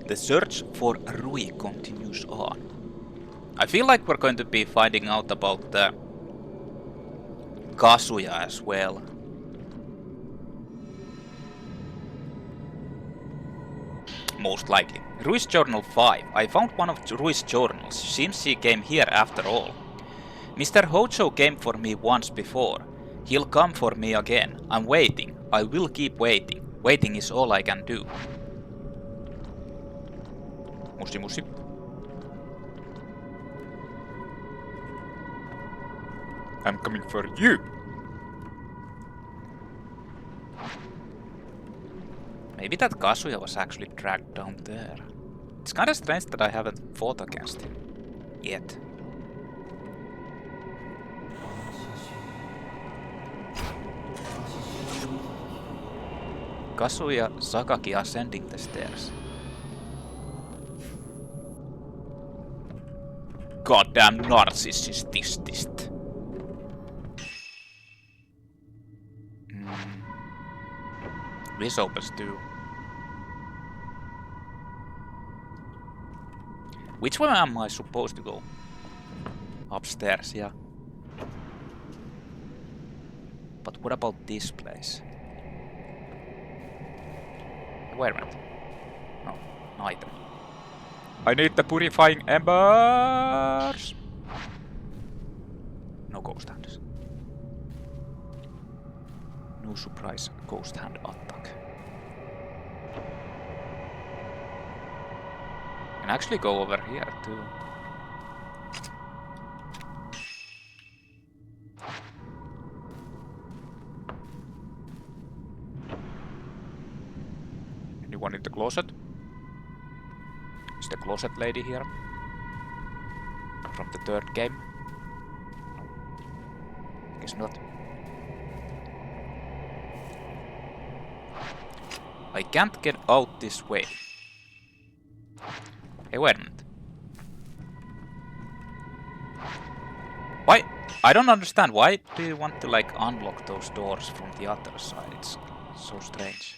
The search for Rui continues on. I feel like we're going to be finding out about the Kazuya as well. Most likely. Rui's Journal 5. I found one of Rui's journals. Seems she came here after all. Mr. Hojo came for me once before. He'll come for me again. I'm waiting. I will keep waiting. Waiting is all I can do. Musi musi. I'm coming for you. Maybe that Kazuya was actually dragged down there. It's kinda strange that I haven't fought against him. Yet. Kazuya Sakaki ascending the stairs. Goddamn narcissist. This opens too. Which way am I supposed to go? Upstairs, yeah. But what about this place? Wait a minute. No, item. I need the purifying embers! No ghost hands. No surprise ghost hand attack. Can actually go over here too. Anyone in the closet? Is the closet lady here? From the third game? No. Guess not. I can't get out this way. Hey, wait a minute. Why? I don't understand. Why do you want to like unlock those doors from the other side? It's so strange.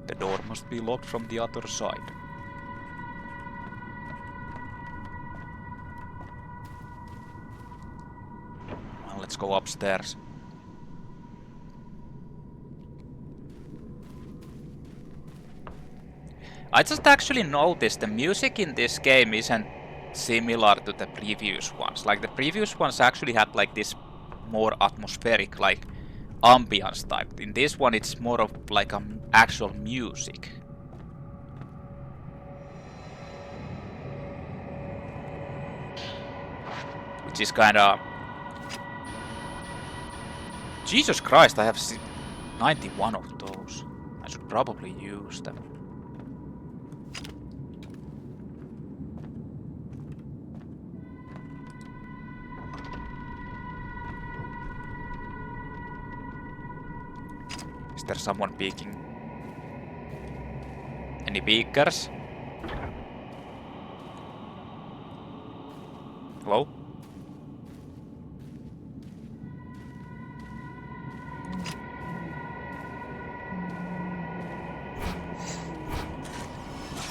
The door must be locked from the other side. Well, let's go upstairs. I just actually noticed the music in this game isn't similar to the previous ones. Like the previous ones actually had like this more atmospheric, like ambience type. In this one it's more of like actual music. Which is kinda... Jesus Christ, I have 91 of those. I should probably use them. Is there someone peeking? Any peekers? Hello?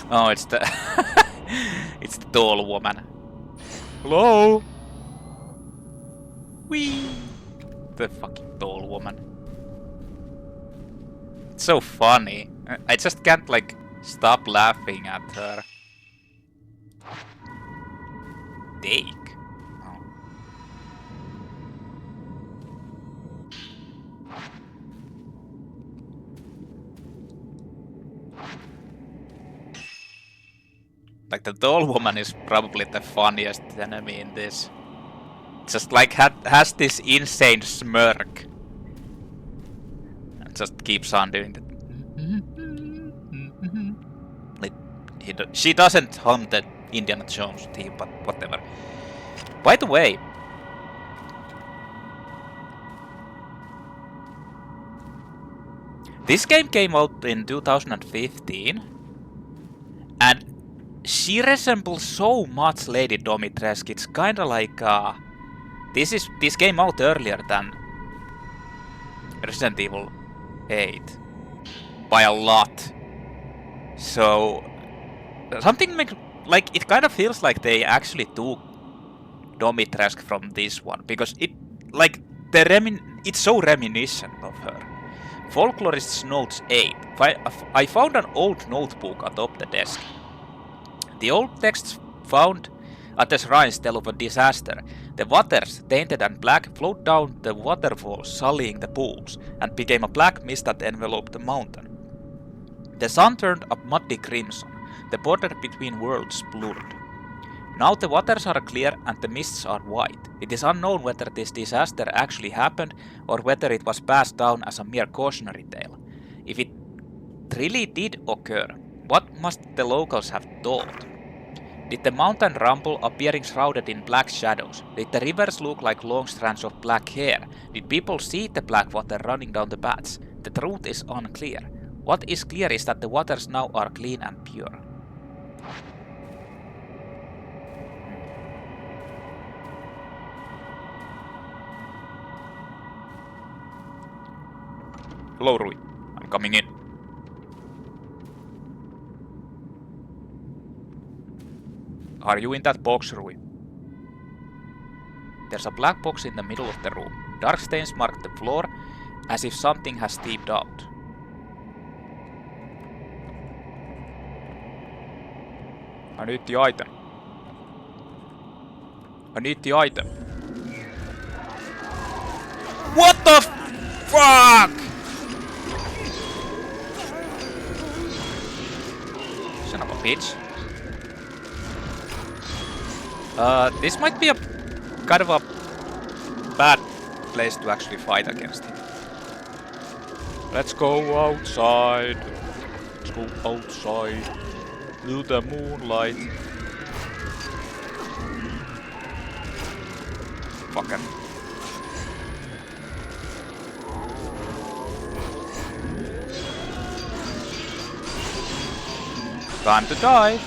Oh, it's the... it's the tall woman. Hello? Whee! The fucking tall woman. It's so funny. I just can't, like, stop laughing at her. Take. Oh. Like, the tall woman is probably the funniest enemy in this. Just, like, has this insane smirk. And just keeps on doing that. Like, she doesn't hum the Indiana Jones theme, but whatever. By the way, this game came out in 2015, and she resembles so much Lady Dimitrescu. It's kinda like this came out earlier than Resident Evil 8 by a lot. So something like it kind of feels like they actually took Dimitrescu from this one because it like it's so reminiscent of her. Folklorist's Notes 8. I found an old notebook atop the desk. The old texts found at the shrines tell of a disaster. The waters, tainted and black, flowed down the waterfalls, sullying the pools, and became a black mist that enveloped the mountain. The sun turned a muddy crimson. The border between worlds blurred. Now the waters are clear and the mists are white. It is unknown whether this disaster actually happened or whether it was passed down as a mere cautionary tale. If it really did occur, what must the locals have thought? Did the mountain rumble, appearing shrouded in black shadows? Did the rivers look like long strands of black hair? Did people see the black water running down the paths? The truth is unclear. What is clear is that the waters now are clean and pure. Hello, Rui. I'm coming in. Are you in that box, Rui? There's a black box in the middle of the room. Dark stains mark the floor, as if something has steeped out. I need the item. I need the item. What the fuck? Son of a bitch. This might be a kind of a bad place to actually fight against him. Let's go outside. Let's go outside. To the moonlight. Fucker. Time to die.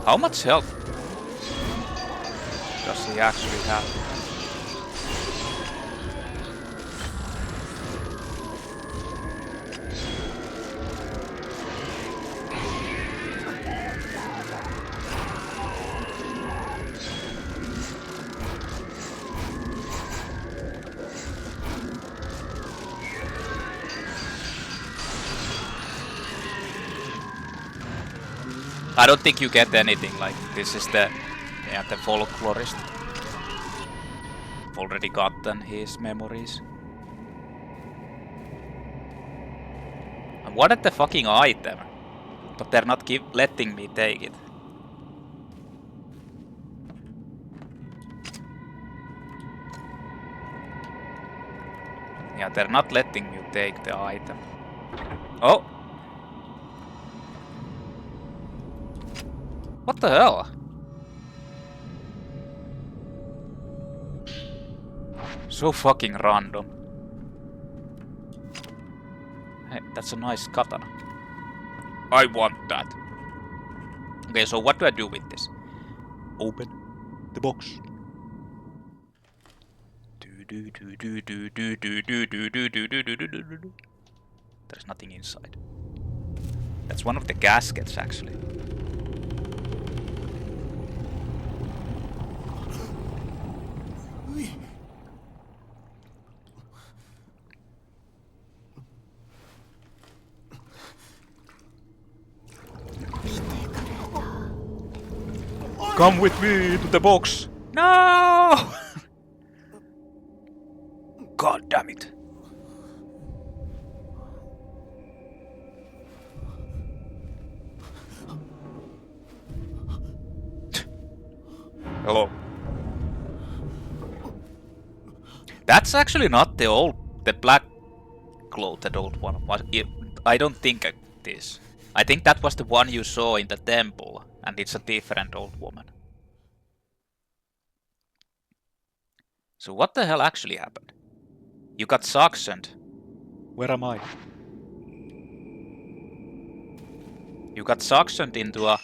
How much health does he actually have? I don't think you get anything, like, this is the folklorist. I've already gotten his memories. I wanted the fucking item, but they're not letting me take it. Yeah, they're not letting me take the item. Oh! What the hell? So fucking random. Hey, that's a nice katana. I want that. Okay, so what do I do with this? Open the box. There's nothing inside. That's one of the gaskets, actually. Come with me to the box. No! God damn it. Hello. That's actually not the black clothed old one. I don't think it is. I think that was the one you saw in the temple, and it's a different old woman. So what the hell actually happened? You got suctioned. Where am I? You got suctioned into a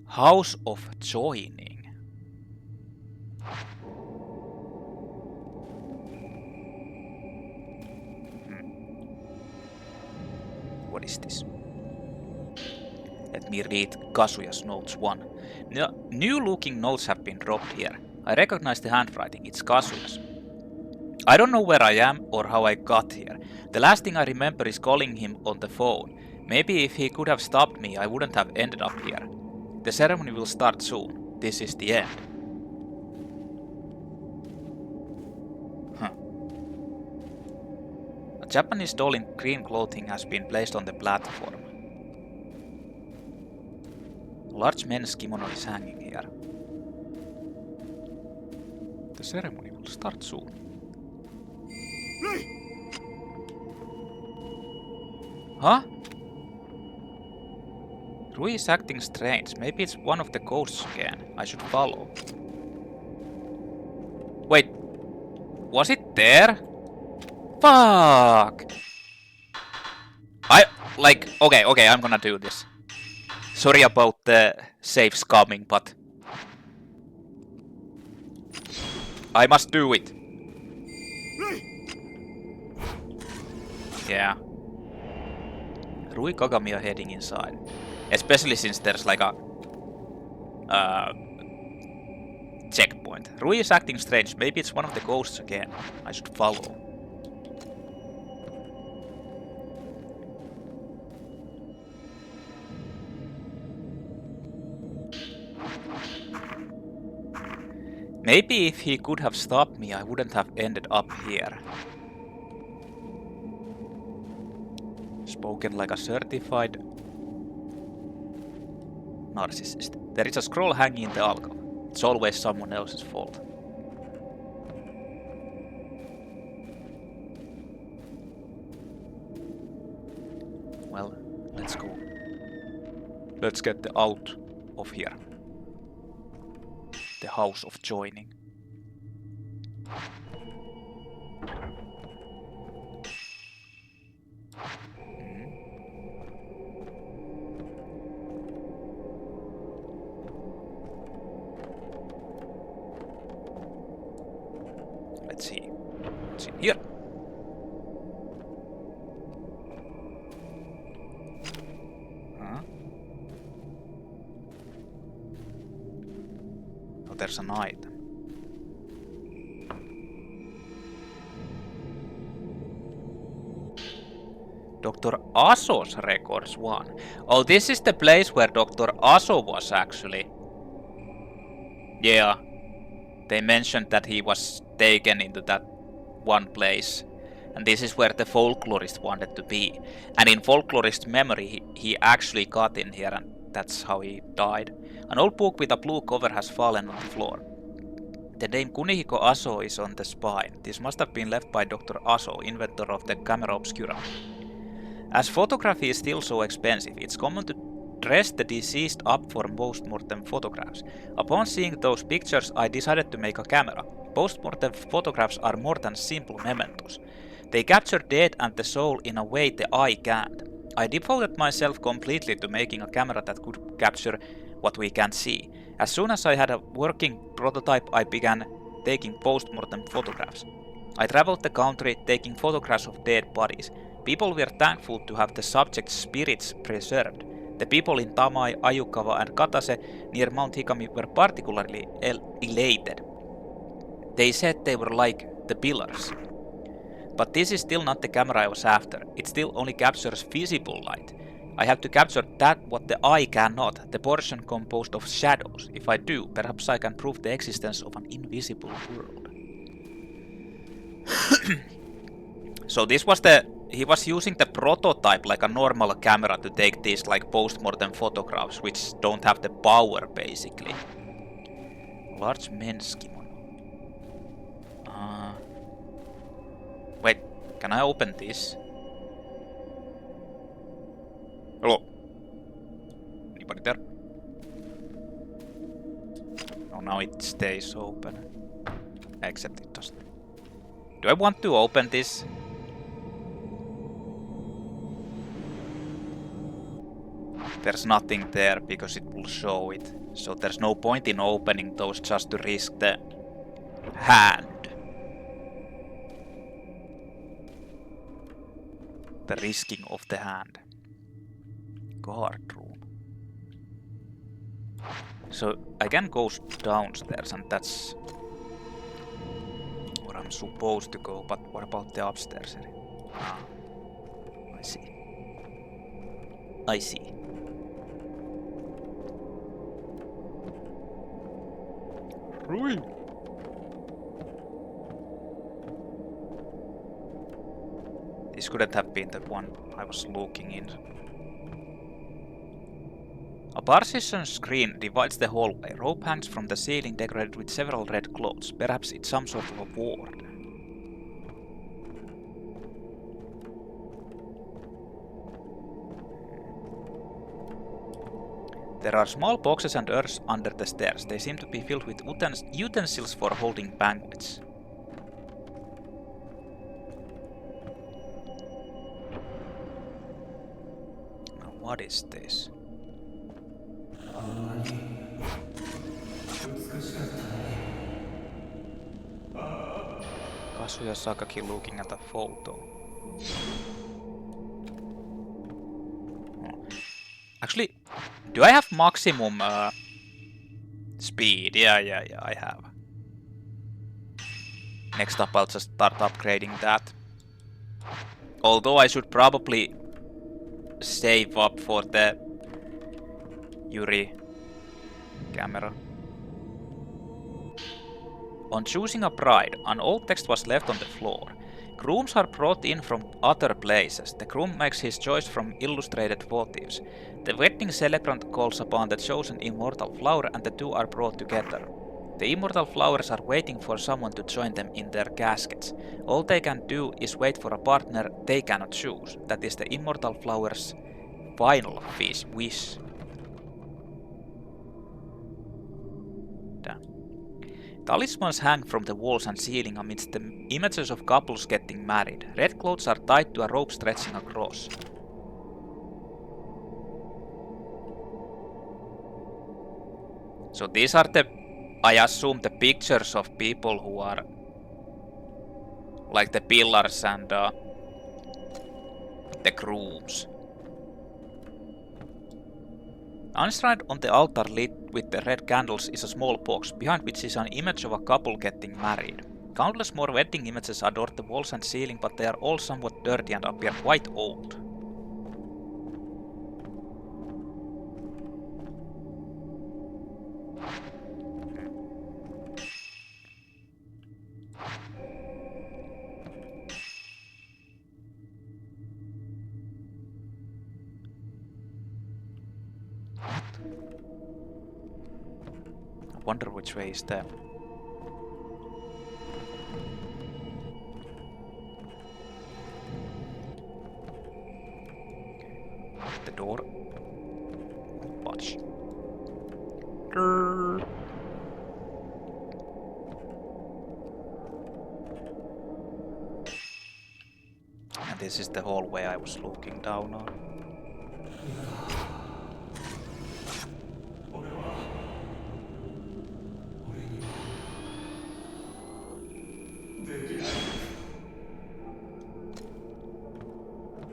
house of joining. What is this? Let me read Kazuya's notes 1. New looking notes have been dropped here. I recognize the handwriting, it's Kazuya's. I don't know where I am or how I got here. The last thing I remember is calling him on the phone. Maybe if he could have stopped me, I wouldn't have ended up here. The ceremony will start soon. This is the end. Huh. A Japanese doll in green clothing has been placed on the platform. A large men's kimono is hanging here. The ceremony will start soon. Huh? Rui is acting strange. Maybe it's one of the ghosts again. I should follow. Wait. Was it there? Fuck! Okay, I'm gonna do this. Sorry about the saves coming, but I must do it. Yeah. Rui Kagami are heading inside. Especially since there's like a checkpoint. Rui is acting strange. Maybe it's one of the ghosts again. I should follow. Maybe if he could have stopped me, I wouldn't have ended up here. Spoken like a certified narcissist. There is a scroll hanging in the alcove. It's always someone else's fault. Well, let's go. Let's get out of here. The house of joining. Let's see. What's in here? Huh? Oh, there's an item. Dr. Aso's records 1. Oh, this is the place where Dr. Aso was actually. Yeah. They mentioned that he was taken into that one place. And this is where the folklorist wanted to be. And in folklorist memory, he actually got in here and that's how he died. An old book with a blue cover has fallen on the floor. The name Kunihiko Aso is on the spine. This must have been left by Dr. Aso, inventor of the Camera Obscura. As photography is still so expensive, it's common to dress the deceased up for post-mortem photographs. Upon seeing those pictures, I decided to make a camera. Post-mortem photographs are more than simple mementos. They capture death and the soul in a way the eye can't. I devoted myself completely to making a camera that could capture what we can't see. As soon as I had a working prototype, I began taking post-mortem photographs. I traveled the country taking photographs of dead bodies. People were thankful to have the subject's spirits preserved. The people in Tamai, Ayukawa and Katase near Mount Hikami were particularly elated. They said they were like the pillars. But this is still not the camera I was after. It still only captures visible light. I have to capture that what the eye cannot, the portion composed of shadows. If I do, perhaps I can prove the existence of an invisible world. So this was he was using the prototype like a normal camera to take these like post-mortem photographs, which don't have the power basically. Large men's kimono. Wait, can I open this? Hello? Anybody there? Oh, now it stays open. Except it doesn't. Do I want to open this? there's nothing there because it will show it. So there's no point in opening those just to risk the hand. The risking of the hand. Guard room. So I can go downstairs and that's where I'm supposed to go, but what about the upstairs area? Ah, I see. I see. Rui! This couldn't have been the one I was looking in. A partition screen divides the hallway. Rope hangs from the ceiling decorated with several red clothes. Perhaps it's some sort of a ward. There are small boxes and urns under the stairs. They seem to be filled with utensils for holding banquets. Now what is this? Kazuya Sakaki looking at a photo. Actually, do I have maximum speed? Yeah, I have. Next up, I'll just start upgrading that. Although I should probably save up for the Yuri camera. On choosing a bride, an old text was left on the floor. Grooms are brought in from other places. The groom makes his choice from illustrated motifs. The wedding celebrant calls upon the chosen immortal flower and the two are brought together. The immortal flowers are waiting for someone to join them in their caskets. All they can do is wait for a partner they cannot choose. That is the immortal flower's final wish. Damn. Talismans hang from the walls and ceiling amidst the images of couples getting married. Red clothes are tied to a rope stretching across. So these are the, I assume, the pictures of people who are like the pillars and the grooms. Enshrined on the altar lit with the red candles is a small box, behind which is an image of a couple getting married. Countless more wedding images adorn the walls and ceiling, but they are all somewhat dirty and appear quite old. I wonder which way is the... The door. Watch. And this is the hallway I was looking down on.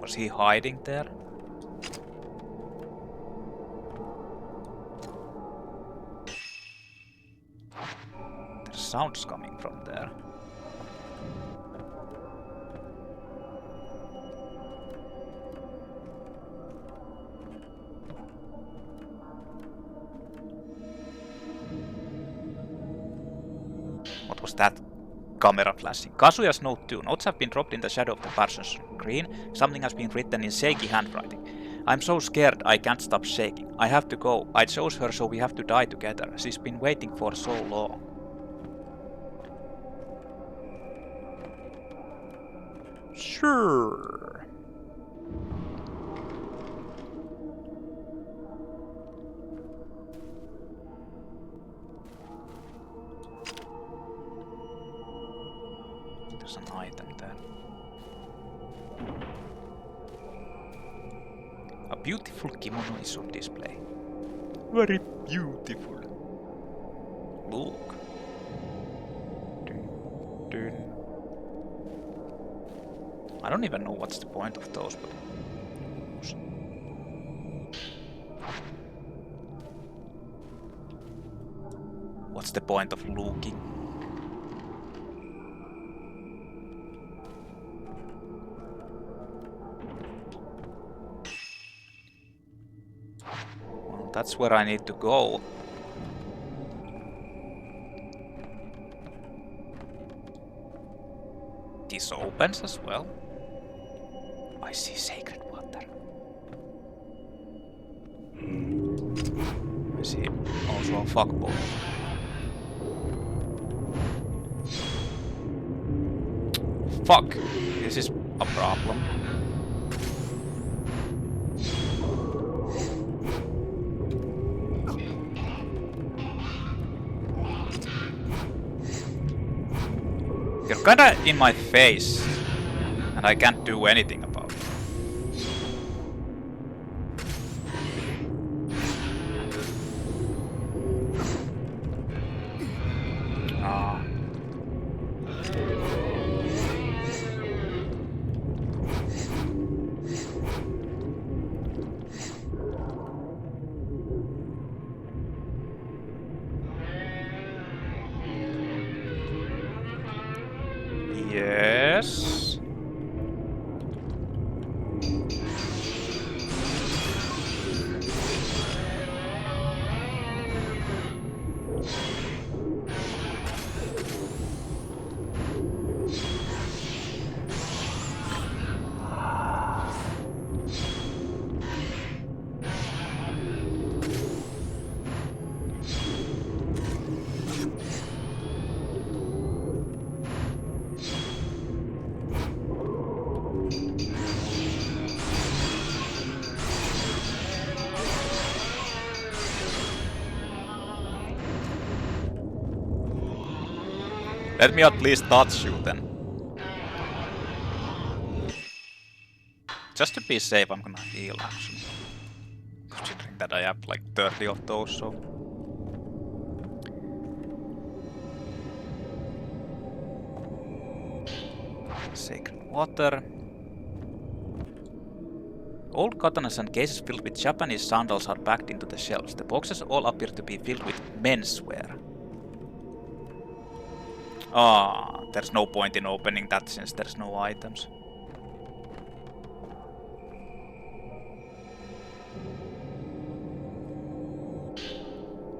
Was he hiding there? There's sounds coming from there. What was that? Camera flashing. Kazuya's note 2. Notes have been dropped in the shadow of the person's screen. Something has been written in shaky handwriting. I'm so scared I can't stop shaking. I have to go. I chose her so we have to die together. She's been waiting for so long. Sure. There's an item there. A beautiful kimono is on display. Very beautiful. Look. Dun, dun. I don't even know what's the point of those, but... What's the point of looking? Well, that's where I need to go. This opens as well. I see sacred water. I see also a fuckboy. Fuck! This is a problem. You're kinda in my face, and I can't do anything about it. Ah. Yes. Let me at least touch you then. Just to be safe, I'm gonna heal actually. Considering that I have like 30 of those, so... Sacred water. Old katanas and cases filled with Japanese sandals are packed into the shelves. The boxes all appear to be filled with menswear. Ah, there's no point in opening that since there's no items.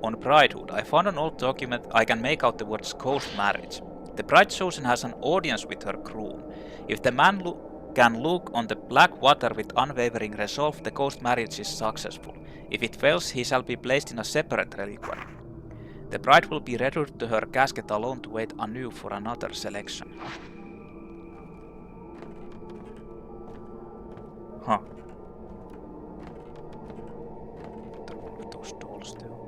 On Bridehood, I found an old document. I can make out the words ghost marriage. The bride chosen has an audience with her groom. If the man can look on the black water with unwavering resolve, the ghost marriage is successful. If it fails, he shall be placed in a separate reliquary. The bride will be reduced to her casket alone to wait anew for another selection. Huh. The one with those dolls still.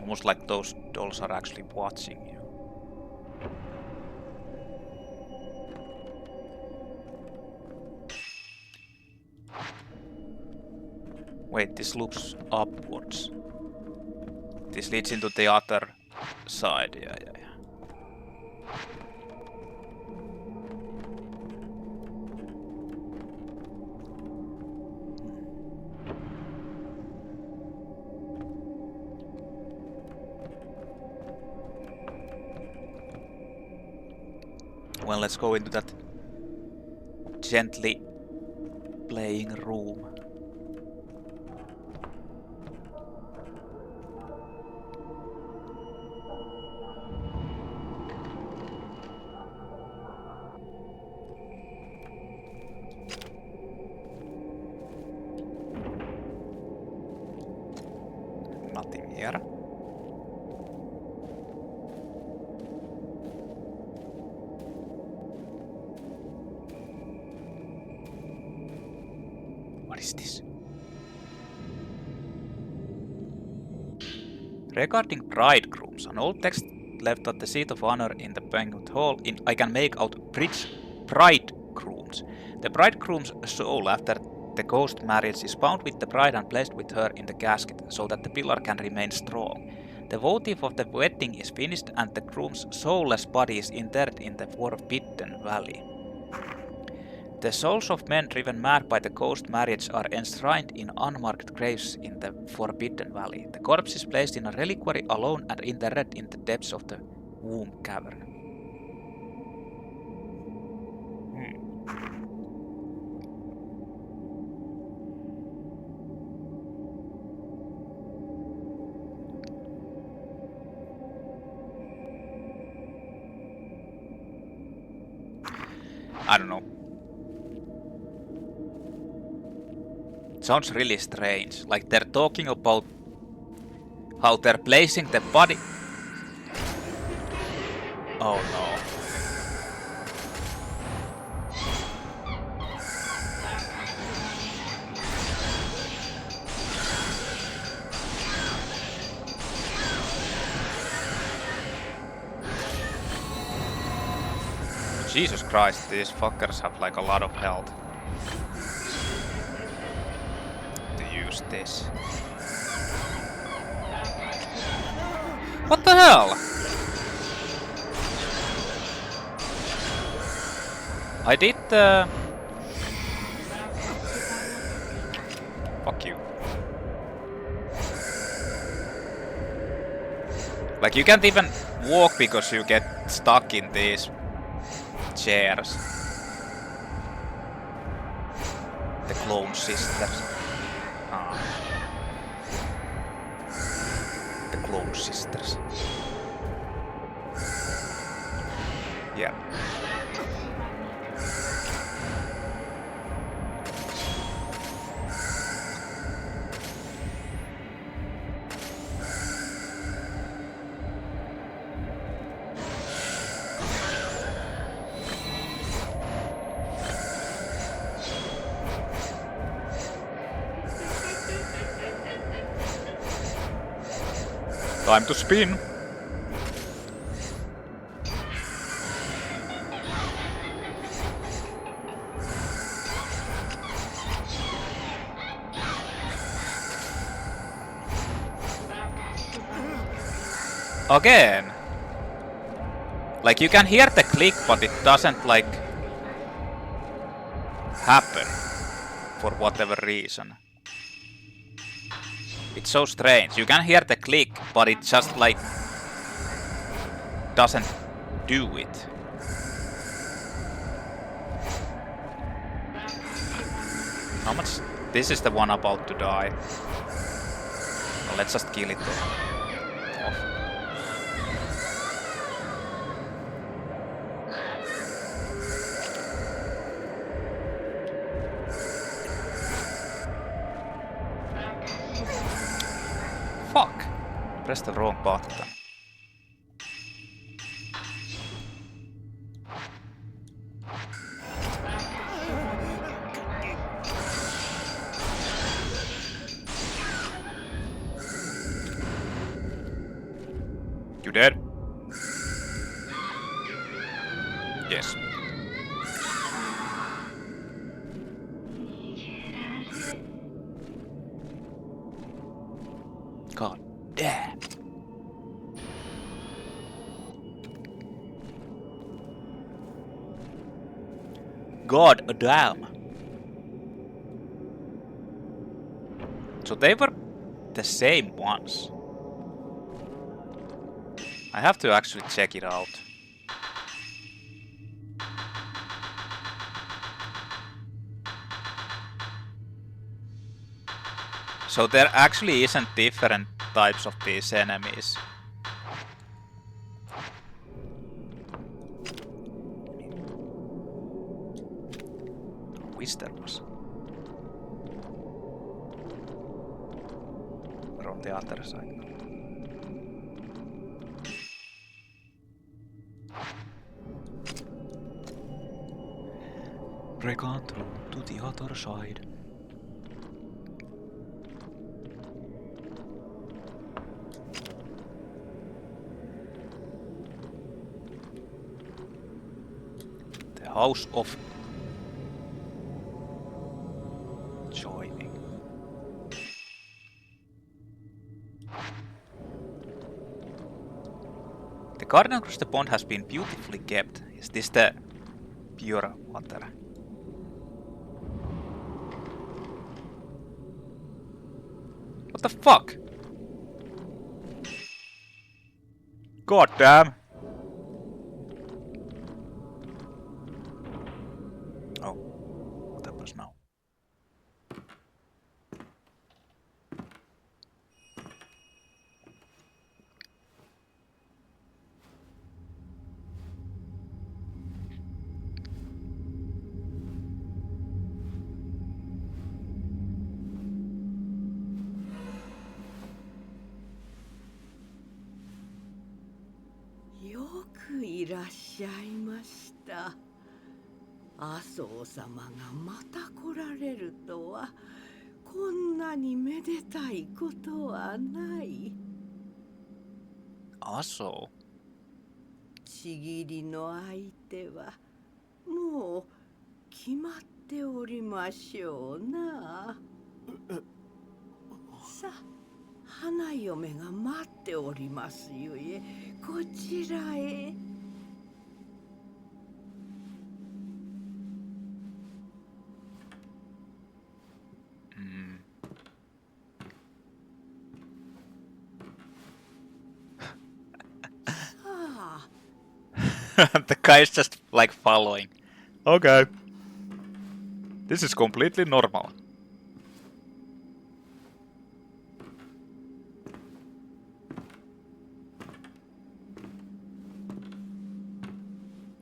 Almost like those dolls are actually watching you. Wait, this looks upwards. This leads into the other side, yeah. Well, let's go into that gently playing room. Nothing here. What is this? Regarding bridegrooms, an old text left at the seat of honor in the banquet hall. I can make out bridegroom grounds. The bridegroom's soul after the ghost marriage is bound with the bride and placed with her in the casket, so that the pillar can remain strong. The votive of the wedding is finished and the groom's soulless body is interred in the Forbidden Valley. The souls of men driven mad by the ghost marriage are enshrined in unmarked graves in the Forbidden Valley. The corpse is placed in a reliquary alone and interred in the depths of the womb cavern. I don't know. It sounds really strange. Like they're talking about how they're placing the body. Oh no. Jesus Christ, these fuckers have like a lot of health to use this. What the hell? I did fuck you. Like you can't even walk because you get stuck in these chairs. The clone sisters. Ah. The clone sisters. Yeah. Time to spin. Again. Like you can hear the click, but it doesn't like happen for whatever reason. It's so strange. You can hear the click, but it just like doesn't do it. How much? This is the one about to die. Well, let's just kill it off. Fuck! Press the wrong button. You dead? Yes. God damn. God damn. So they were the same ones. I have to actually check it out. So there actually isn't different types of these enemies. I wish there was. Or on the other side. Break on through to the other side. The House of The garden across the pond has been beautifully kept. Is this the pure water? What the fuck? God damn! Oh, what happens now?よくいらっしゃいました。麻生様がまた来られるとは、こんなにめでたいことはない。Aso? ちぎりの相手はもう決まっておりましょうな。さあ、花嫁が待っておりますゆえ、こちらへ。The guy is just like following. Okay. This is completely normal.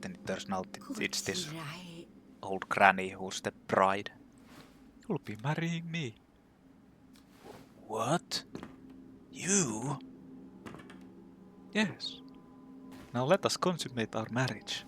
Then it turns out it's this old granny who's the bride. You'll be marrying me. What? You? Yes. Now let us consummate our marriage.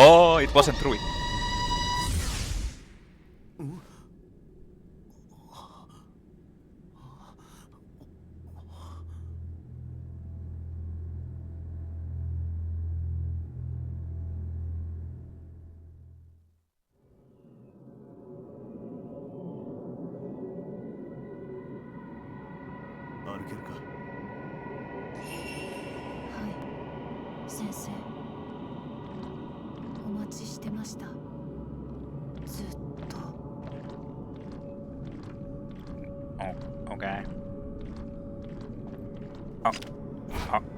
Oh, it wasn't Rui. Oh, okay.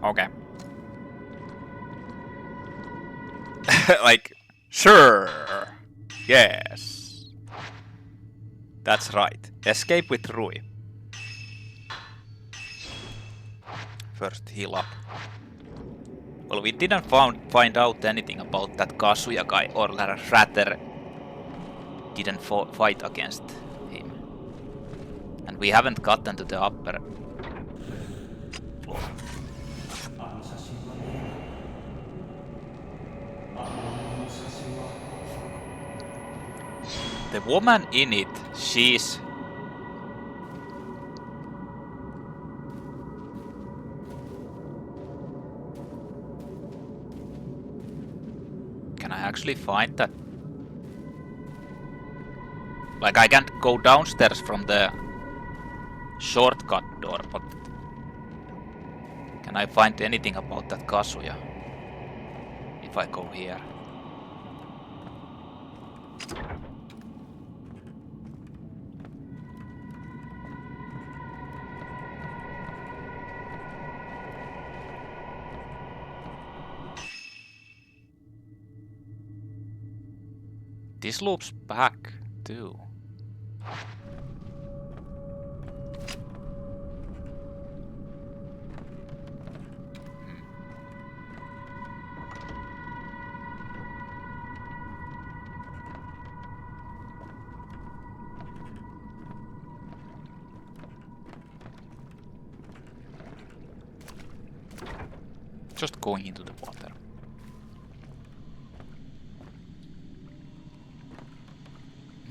Okay. Like, sure. Yes. That's right. Escape with Rui. First heal up. Well, we didn't find out anything about that Kazuya guy, or rather, didn't fight against him. And we haven't gotten to the upper floor. The woman in it, she's... Can I actually find that? Like, I can't go downstairs from the shortcut door, but... Can I find anything about that Kazuya? If I go here. This loops back, too. just going into the water.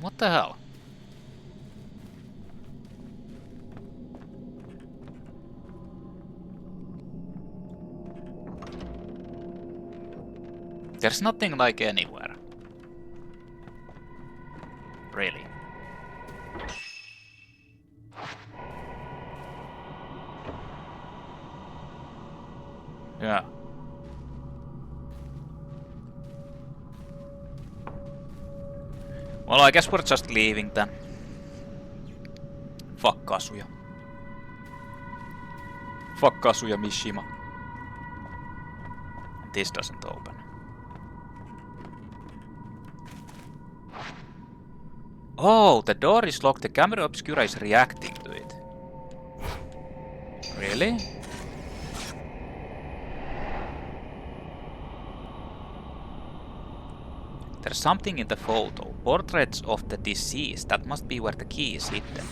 What the hell? There's nothing like anywhere. Really. Yeah. Well, I guess we're just leaving then. Fuck Kazuya. Fuck Kazuya Mishima. This doesn't open. Oh, the door is locked. The Camera Obscura is reacting to it. Really? There's something in the photo. Portraits of the deceased. That must be where the key is hidden.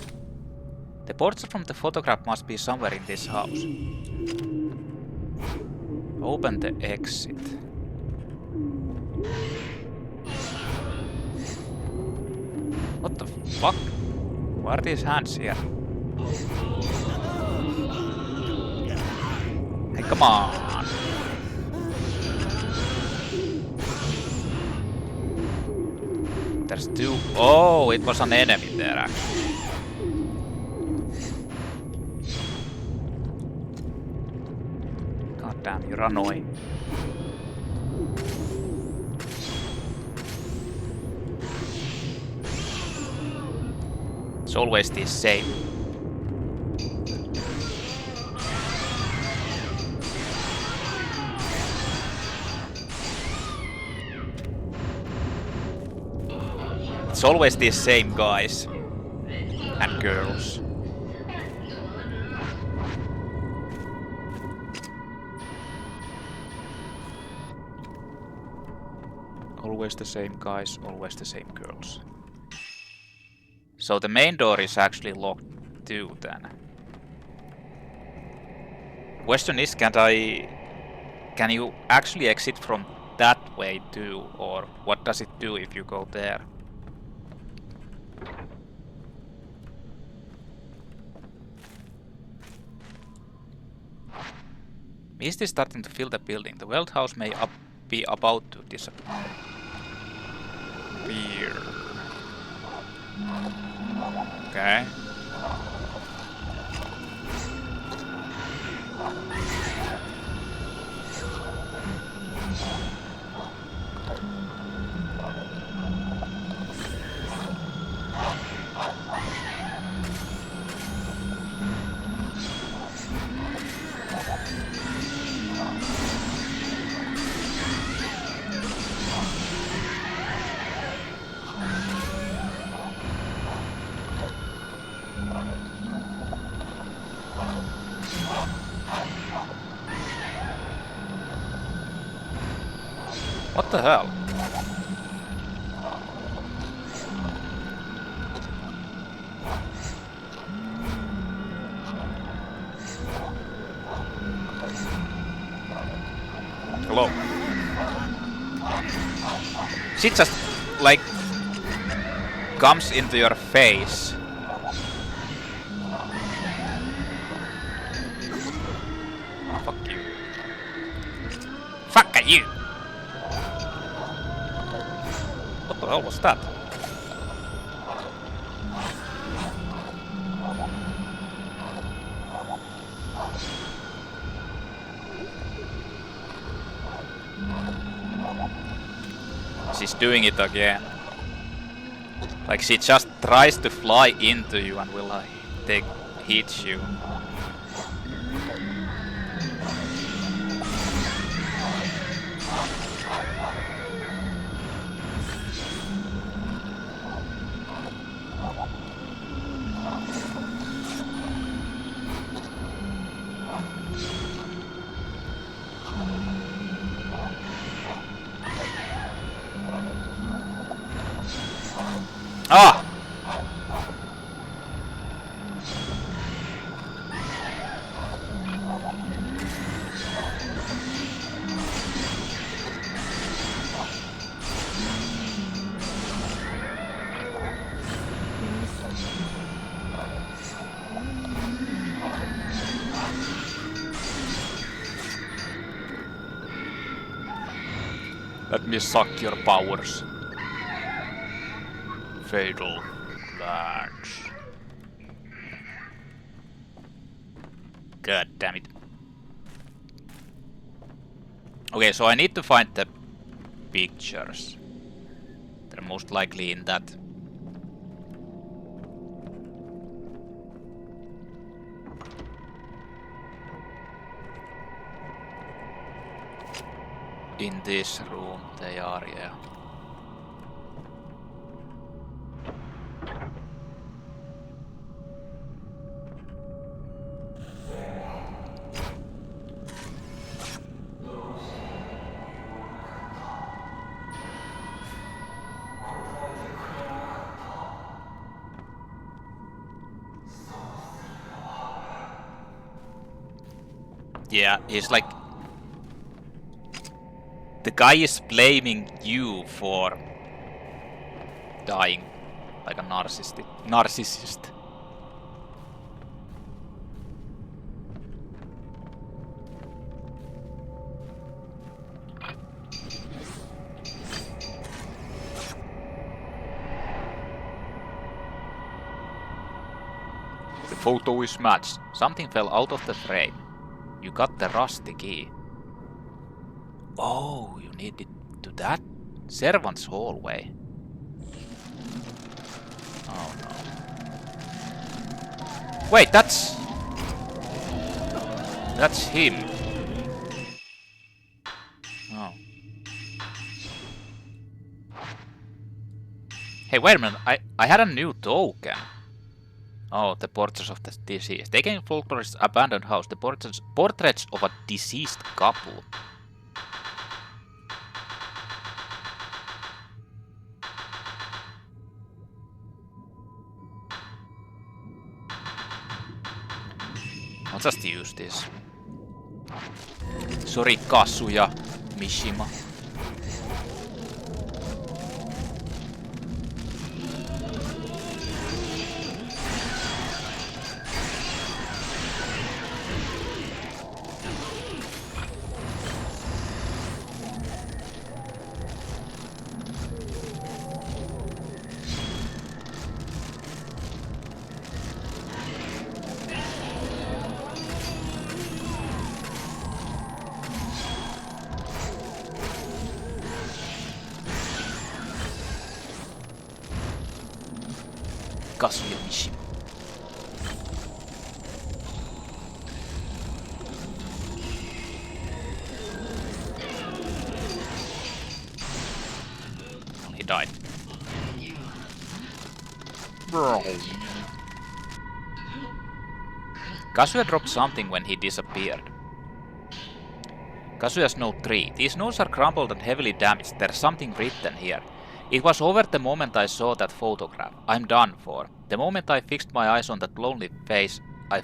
The portrait from the photograph must be somewhere in this house. Open the exit. What the fuck? Why are these hands here? Hey, come on! There's two. Oh, it was an enemy there actually. God damn, you're annoying. It's always the same. It's always the same guys and girls. Always the same guys, always the same girls. So the main door is actually locked too then. Question is, can you actually exit from that way too, or what does it do if you go there? Mist is starting to fill the building. The Weld House may be about to disappear. Okay. What the hell? Hello. She just like comes into your face. Fuck you. Fuck you. What the hell was that? She's doing it again. Like she just tries to fly into you and will like hit you. Ah! Let me suck your powers. Fatal glance. God damn it. Okay, so I need to find the pictures. They're most likely in that. In this room they are, yeah. Yeah, he's like... The guy is blaming you for dying like a narcissist. The photo is matched. Something fell out of the frame. You got the rusty key. Oh, you need it to that? Servant's hallway. Oh no. Wait, that's him. Oh. Hey, wait a minute. I had a new token. Oh, the portraits of the deceased. Taking folklorist's abandoned house, the portraits of a deceased couple. I'll just use this. Sorry, Kazuya, Mishima. Kazuya Mishima. Well, he died. Kazuya dropped something when he disappeared. Kazuya's note 3. These notes are crumpled and heavily damaged. There's something written here. It was over the moment I saw that photograph. I'm done for. The moment I fixed my eyes on that lonely face, I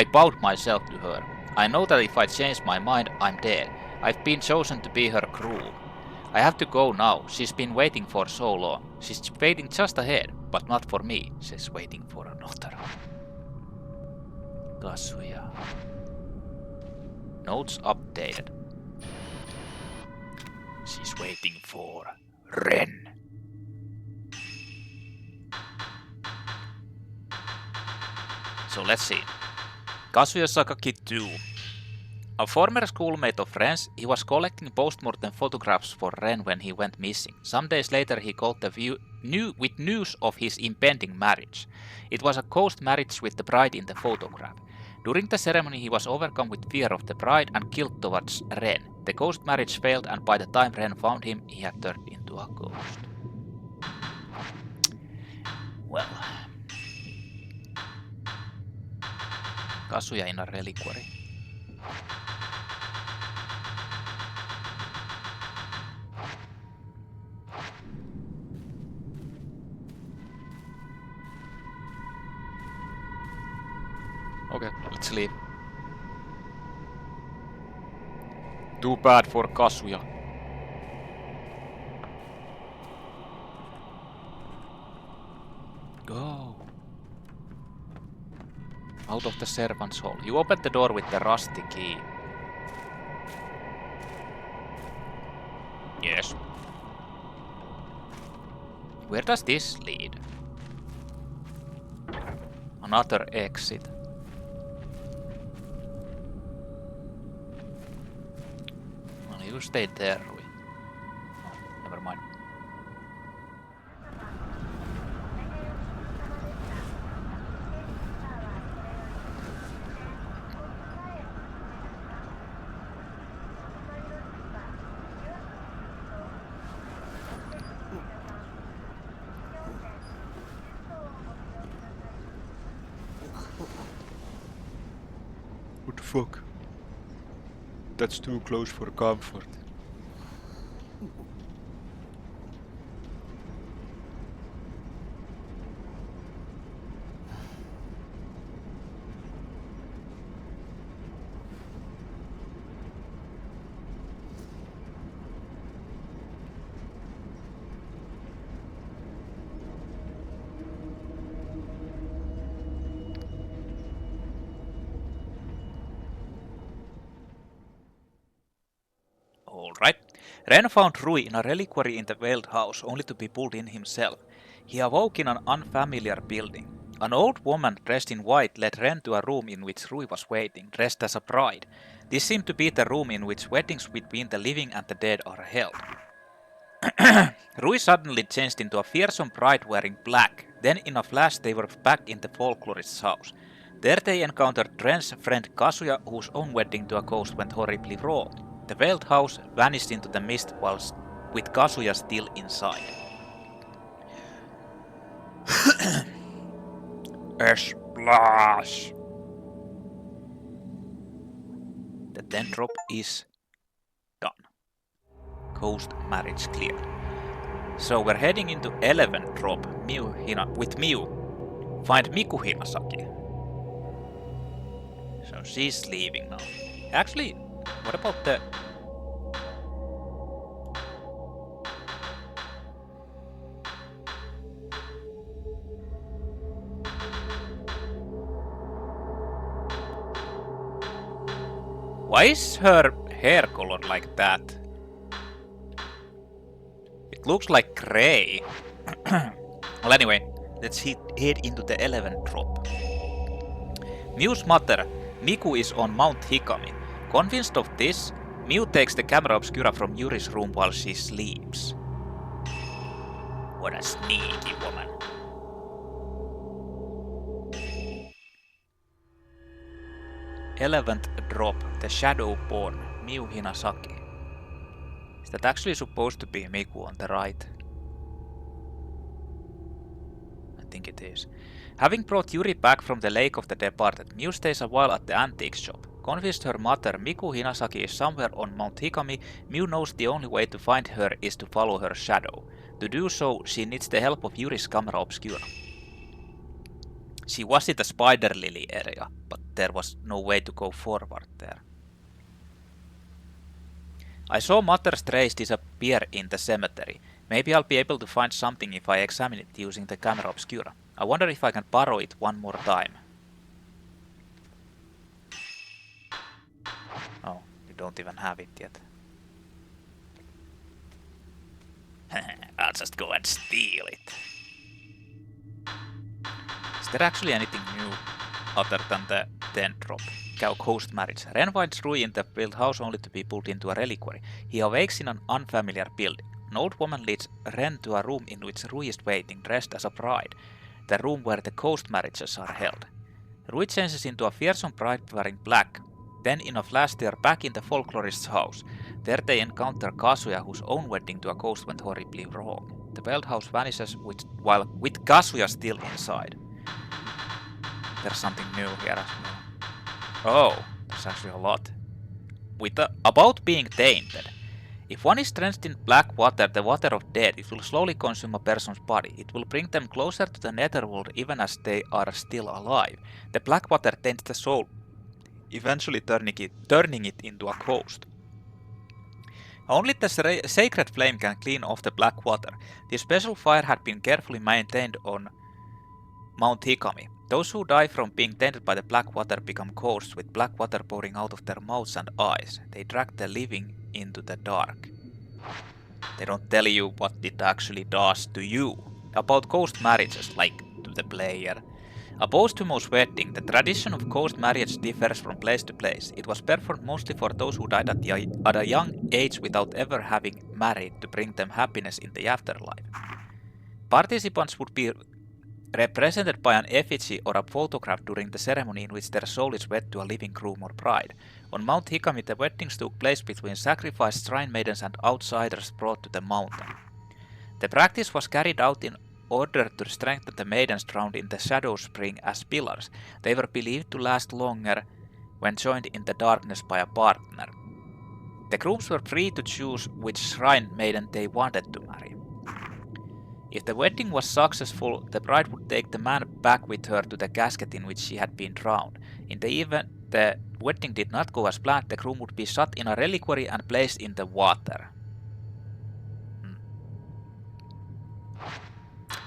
bowed myself to her. I know that if I change my mind, I'm dead. I've been chosen to be her crew. I have to go now. She's been waiting for so long. She's waiting just ahead, but not for me. She's waiting for another. Kazuya. Notes updated. She's waiting for Ren. So let's see. Kazuya Sakaki 2. A former schoolmate of Ren's, he was collecting post-mortem photographs for Ren when he went missing. Some days later he called with news of his impending marriage. It was a ghost marriage with the bride in the photograph. During the ceremony he was overcome with fear of the bride and killed towards Ren. The ghost marriage failed and by the time Ren found him, he had turned into a ghost. Well... Kazuya in a reliquary. Okay, let's leave. Too bad for Kazuya. Go. Out of the servant's hall. You opened the door with the rusty key. Yes. Where does this lead? Another exit. Well, you stayed there, Rui. Oh, never mind. What the fuck? That's too close for comfort. Alright. Ren found Rui in a reliquary in the veiled house, only to be pulled in himself. He awoke in an unfamiliar building. An old woman dressed in white led Ren to a room in which Rui was waiting, dressed as a bride. This seemed to be the room in which weddings between the living and the dead are held. Rui suddenly changed into a fearsome bride wearing black. Then in a flash they were back in the folklorist's house. There they encountered Ren's friend Kazuya, whose own wedding to a ghost went horribly wrong. The veiled house vanished into the mist whilst with Kazuya still inside. A splash! The 10 drop is done. Ghost marriage cleared. So we're heading into 11th drop with Miu. Find Miku Hinasaki. So she's leaving now. Actually, what about the... Why is her hair colored like that? It looks like grey. Well, anyway, let's head into the 11th drop. Miu's mother, Miku, is on Mount Hikami. Convinced of this, Miu takes the camera obscura from Yuri's room while she sleeps. What a sneaky woman. Eleventh drop, the Shadowborn, Miku Hinasaki. Is that actually supposed to be Miku on the right? I think it is. Having brought Yuri back from the Lake of the Departed, Miu stays a while at the antique shop. Convinced her mother, Miku Hinasaki, is somewhere on Mount Hikami, Miu knows the only way to find her is to follow her shadow. To do so, she needs the help of Yuri's Camera Obscura. She was in the Spider Lily area, but there was no way to go forward there. I saw Mother's trace disappear in the cemetery. Maybe I'll be able to find something if I examine it using the Camera Obscura. I wonder if I can borrow it one more time. Oh, you don't even have it yet. I'll just go and steal it. Is there actually anything new other than the 10 drop? Ghost marriage. Ren finds Rui in the built house only to be pulled into a reliquary. He awakes in an unfamiliar building. An old woman leads Ren to a room in which Rui is waiting, dressed as a bride. The room where the ghost marriages are held. Rui changes into a fearsome bride wearing black. Then in a flash they are back in the folklorist's house. There they encounter Kazuya, whose own wedding to a ghost went horribly wrong. The veiled house vanishes with Kazuya still inside. There's something new here as well. Oh, there's actually a lot. About being tainted. If one is drenched in black water, the water of death, it will slowly consume a person's body. It will bring them closer to the netherworld even as they are still alive. The black water taints the soul, eventually turning it into a ghost. Only the sacred flame can clean off the black water. The special fire had been carefully maintained on Mount Hikami. Those who die from being tainted by the black water become ghosts with black water pouring out of their mouths and eyes. They drag the living into the dark. They don't tell you what it actually does to you. about ghost marriages, like to the player. Opposed to most wedding, the tradition of ghost marriage differs from place to place. It was performed mostly for those who died at a young age without ever having married to bring them happiness in the afterlife. Participants would be represented by an effigy or a photograph during the ceremony in which their soul is wed to a living groom or bride. On Mount Hikami, the weddings took place between sacrificed shrine maidens and outsiders brought to the mountain. The practice was carried out in order to strengthen the maidens drowned in the Shadow Spring as pillars. They were believed to last longer when joined in the darkness by a partner. The grooms were free to choose which shrine maiden they wanted to marry. If the wedding was successful, the bride would take the man back with her to the casket in which she had been drowned. In the event the wedding did not go as planned, the groom would be shot in a reliquary and placed in the water.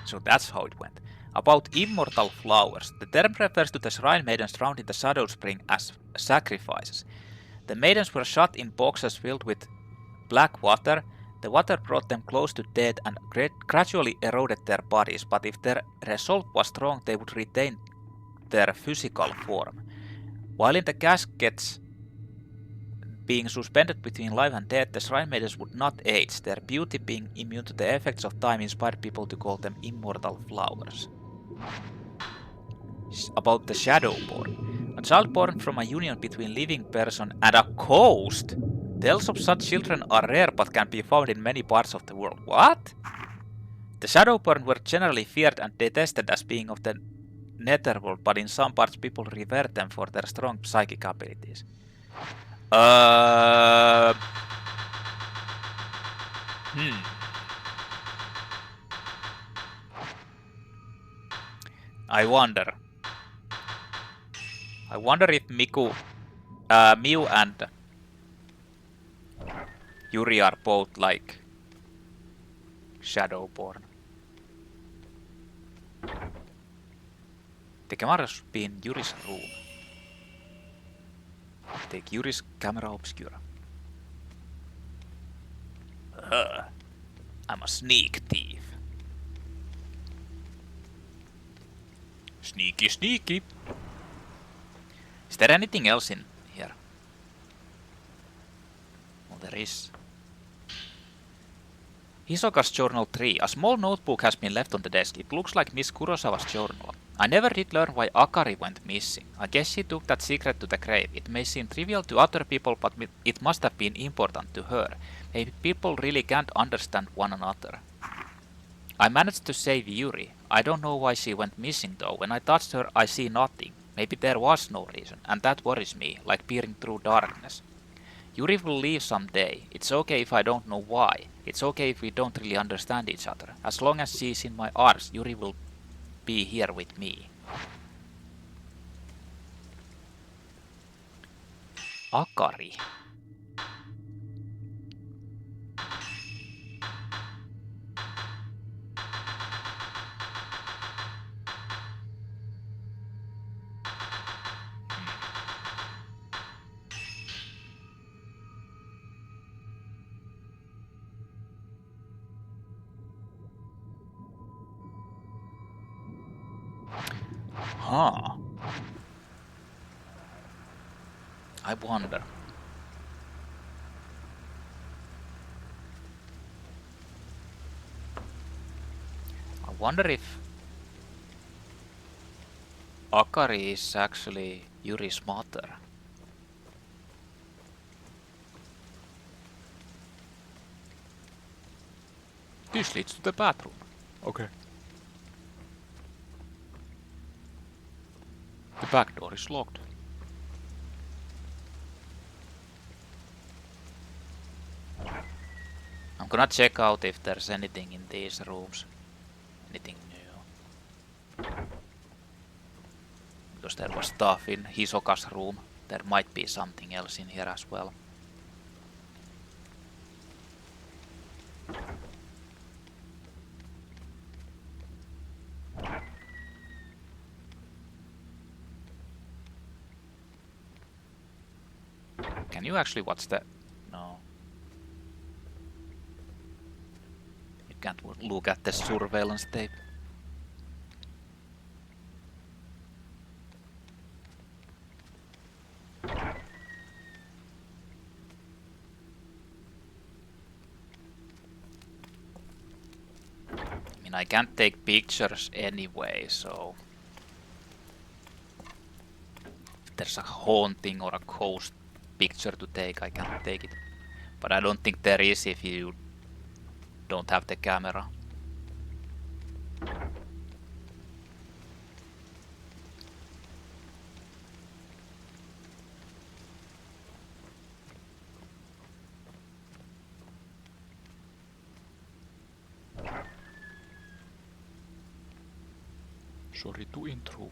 So that's how it went. About immortal flowers, the term refers to the shrine maidens drowned in the Shadow Spring as sacrifices. The maidens were shot in boxes filled with black water. The water brought them close to death and gradually eroded their bodies, but if their resolve was strong, they would retain their physical form. While in the caskets being suspended between life and death, the shrine maidens would not age. Their beauty, being immune to the effects of time, inspired people to call them immortal flowers. About the Shadowborn. A child born from a union between a living person and a ghost. Tales of such children are rare but can be found in many parts of the world. What? The Shadowborn were generally feared and detested as being of the netherworld, but in some parts people revered them for their strong psychic abilities. I wonder if Miu and Yuri are both like Shadowborn. The camera should be in Yuri's room. Take Yuri's Camera Obscura. I'm a sneak thief. Sneaky, sneaky. Is there anything else in here? Well, there is. Hisoka's Journal 3. A small notebook has been left on the desk. It looks like Miss Kurosawa's journal. I never did learn why Akari went missing. I guess she took that secret to the grave. It may seem trivial to other people, but it must have been important to her. Maybe people really can't understand one another. I managed to save Yuri. I don't know why she went missing though. When I touched her, I see nothing. Maybe there was no reason, and that worries me, like peering through darkness. Yuri will leave someday. It's okay if I don't know why. It's okay if we don't really understand each other. As long as she's in my arms, Yuri will be here with me. Akari. Huh. I wonder. I wonder if Akari is actually Yuri's mother. This leads to the bathroom. Okay. The back door is locked. I'm gonna check out if there's anything in these rooms. Anything new. Because there was stuff in Hisoka's room. There might be something else in here as well. Can you actually watch that? No. can't look at the surveillance tape. I mean, I can't take pictures anyway, so if there's a haunting or a ghost picture to take, I can't take it. But I don't think there is if you don't have the camera. Sorry to intrude,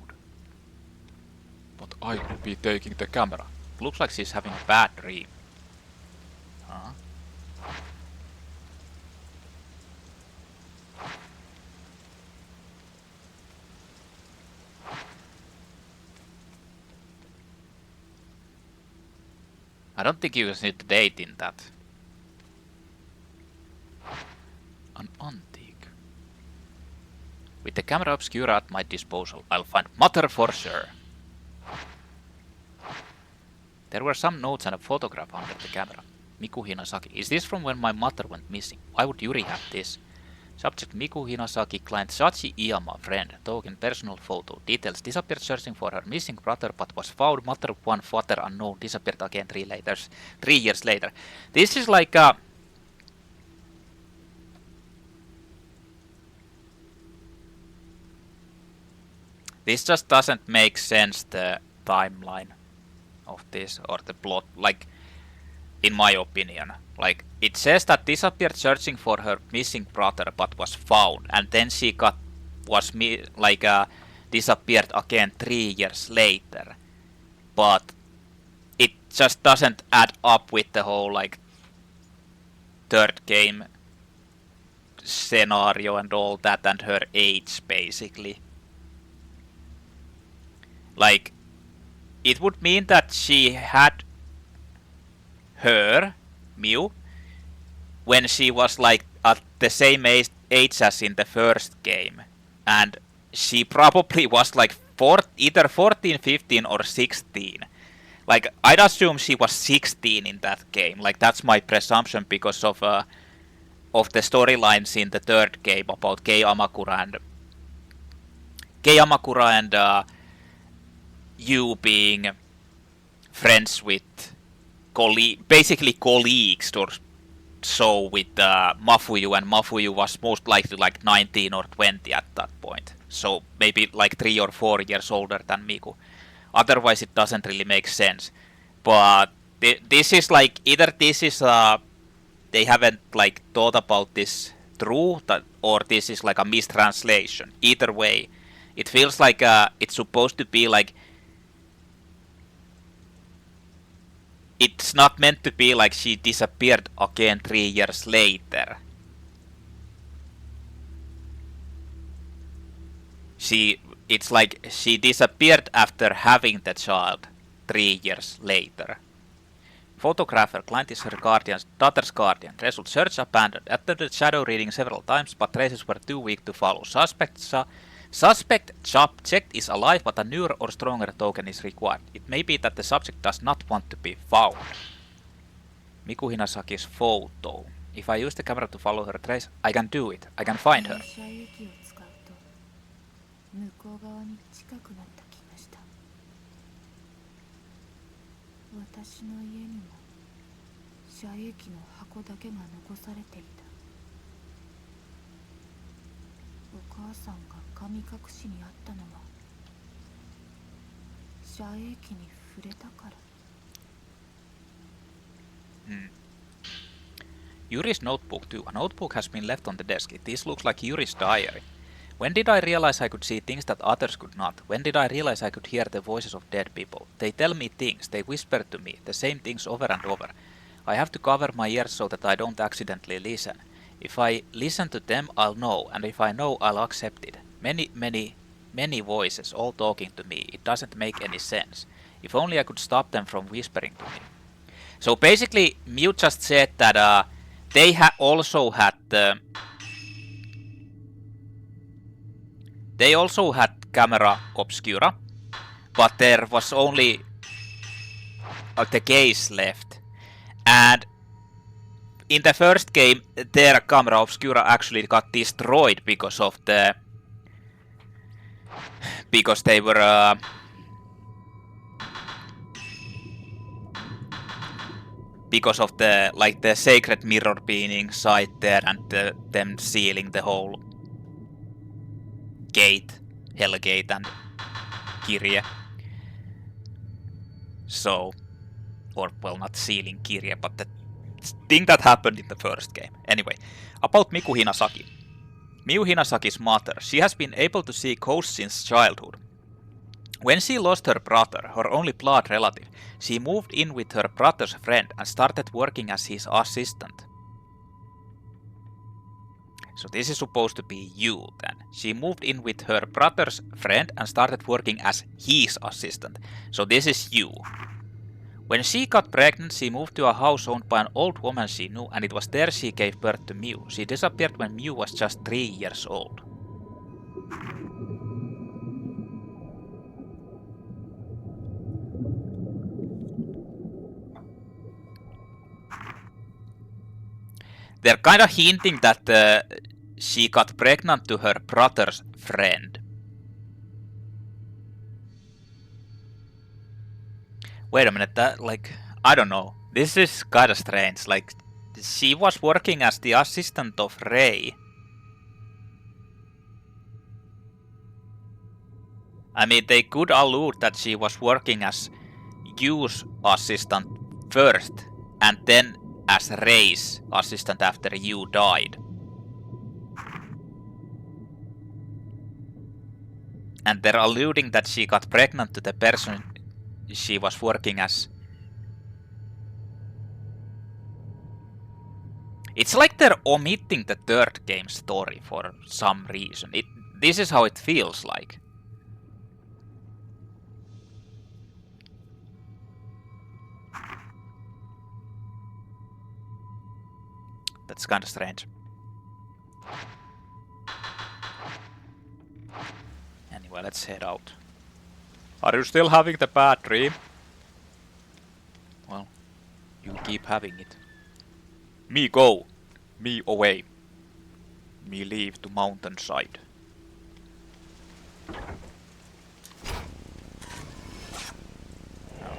but I will be taking the camera. Looks like she's having a bad dream. Huh? I don't think you can need the date in that. An antique. With the Camera Obscura at my disposal, I'll find Mother for sure. There were some notes and a photograph under the camera. Miku Hinasaki. Is this from when my mother went missing? Why would Yuri have this? Subject Miku Hinasaki, client Sachi Iyama, friend. Token personal photo. Details disappeared searching for her missing brother but was found. Mother one, father unknown. Disappeared again 3 years later. This is like a... This just doesn't make sense, the timeline of this or the plot, like, in my opinion. Like, it says that disappeared searching for her missing brother but was found, and then she disappeared again 3 years later. But it just doesn't add up with the whole, like, third game scenario and all that, and her age, basically. Like, it would mean that she had her, Miu, when she was like at the same age as in the first game. And she probably was like either 14, 15 or 16. Like, I'd assume she was 16 in that game. Like, that's my presumption because of the storylines in the third game about Kei Amakura and you being friends with basically colleagues or so with Mafuyu, and Mafuyu was most likely like 19 or 20 at that point. So maybe like 3 or 4 years older than Miku. Otherwise it doesn't really make sense. But this is like, either this is they haven't like thought about this through, or this is like a mistranslation. Either way, it feels like it's supposed to be like, it's not meant to be like she disappeared again 3 years later. It's like she disappeared after having the child 3 years later. Photographer, client is her guardian's daughter's guardian. Result, search abandoned. Attempted shadow reading several times, but traces were too weak to follow. Suspect subject is alive, but a newer or stronger token is required. It may be that the subject does not want to be found. Miku Hinasaki's photo. If I use the camera to follow her trace, I can do it. I can find her. Yuri's notebook too. A notebook has been left on the desk. This looks like Yuri's diary. When did I realize I could see things that others could not? When did I realize I could hear the voices of dead people? They tell me things, they whisper to me, the same things over and over. I have to cover my ears so that I don't accidentally listen. If I listen to them, I'll know, and if I know, I'll accept it. Many voices all talking to me. It doesn't make any sense. If only I could stop them from whispering to me. So basically, Mew just said that they also had the They also had Camera Obscura, but there was only the case left. And in the first game, their Camera Obscura actually got destroyed because of the... because they were... because of the, like, the sacred mirror being inside there and them sealing the whole gate, Hellgate and Kirje. So, or well, not sealing Kirje, but the thing that happened in the first game. Anyway, about Miku Hinasaki. Miku Hinasaki's mother, she has been able to see ghosts since childhood. When she lost her brother, her only blood relative, she moved in with her brother's friend and started working as his assistant. So this is supposed to be you then. She moved in with her brother's friend and started working as his assistant. So this is you. When she got pregnant, she moved to a house owned by an old woman she knew, and it was there she gave birth to Miu. She disappeared when Miu was just 3 years old. They're kind of hinting that she got pregnant to her brother's friend. Wait a minute, that, like, I don't know. This is kind of strange. Like, she was working as the assistant of Rei. I mean, they could allude that she was working as Yu's assistant first, and then as Rei's assistant after Yu died. And they're alluding that she got pregnant to the person she was working as. It's like they're omitting the third game story for some reason. This is how it feels like. That's kind of strange. Anyway, let's head out. Are you still having the bad dream? Well, you keep having it. Me go. Me away. Me leave to mountainside. Oh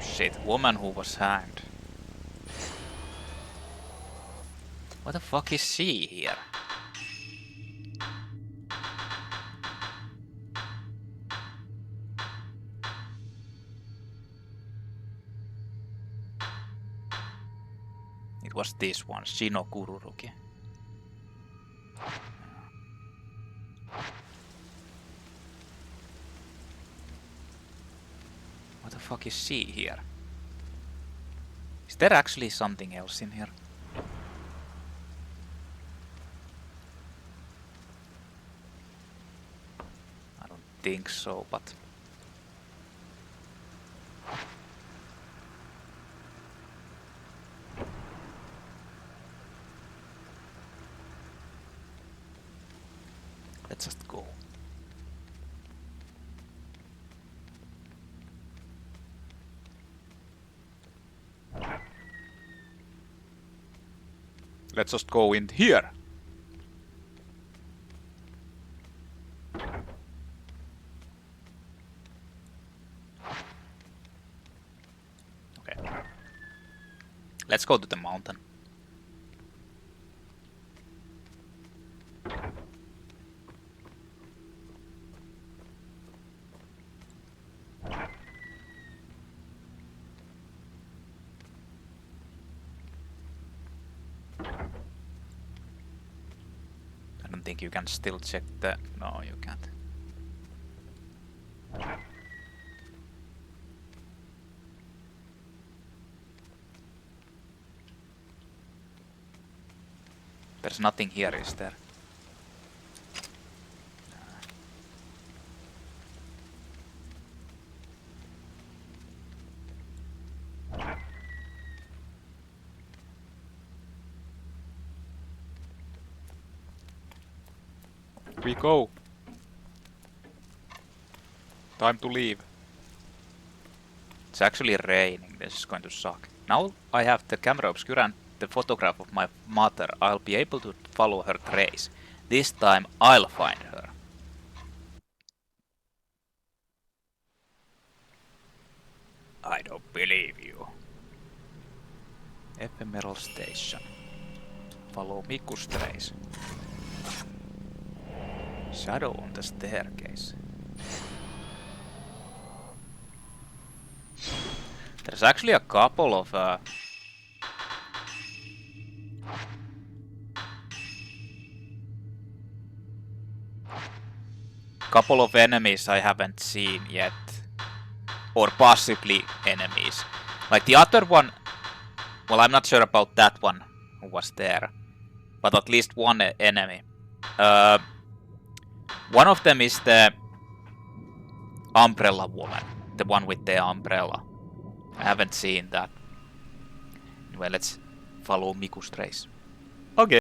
shit, woman who was hanged. What the fuck is she here? It was this one, Shino Kururuki. What the fuck is she here? Is there actually something else in here? I don't think so, but... let's just go. Let's just go in here. Okay. Let's go to the mountain. I don't think you can still check the... no, you can't. There's nothing here, is there? We go. Time to leave. It's actually raining. This is going to suck. Now I have the camera obscura and the photograph of my mother. I'll be able to follow her trace. This time I'll find her. I don't believe you. Ephemeral station. Follow Miku's trace. Shadow on the staircase. There's actually a couple of enemies I haven't seen yet. Or possibly enemies. Like the other one, well, I'm not sure about that one who was there. But at least one enemy. One of them is the umbrella woman. The one with the umbrella. I haven't seen that. Anyway, let's follow Miku's trace. Okay.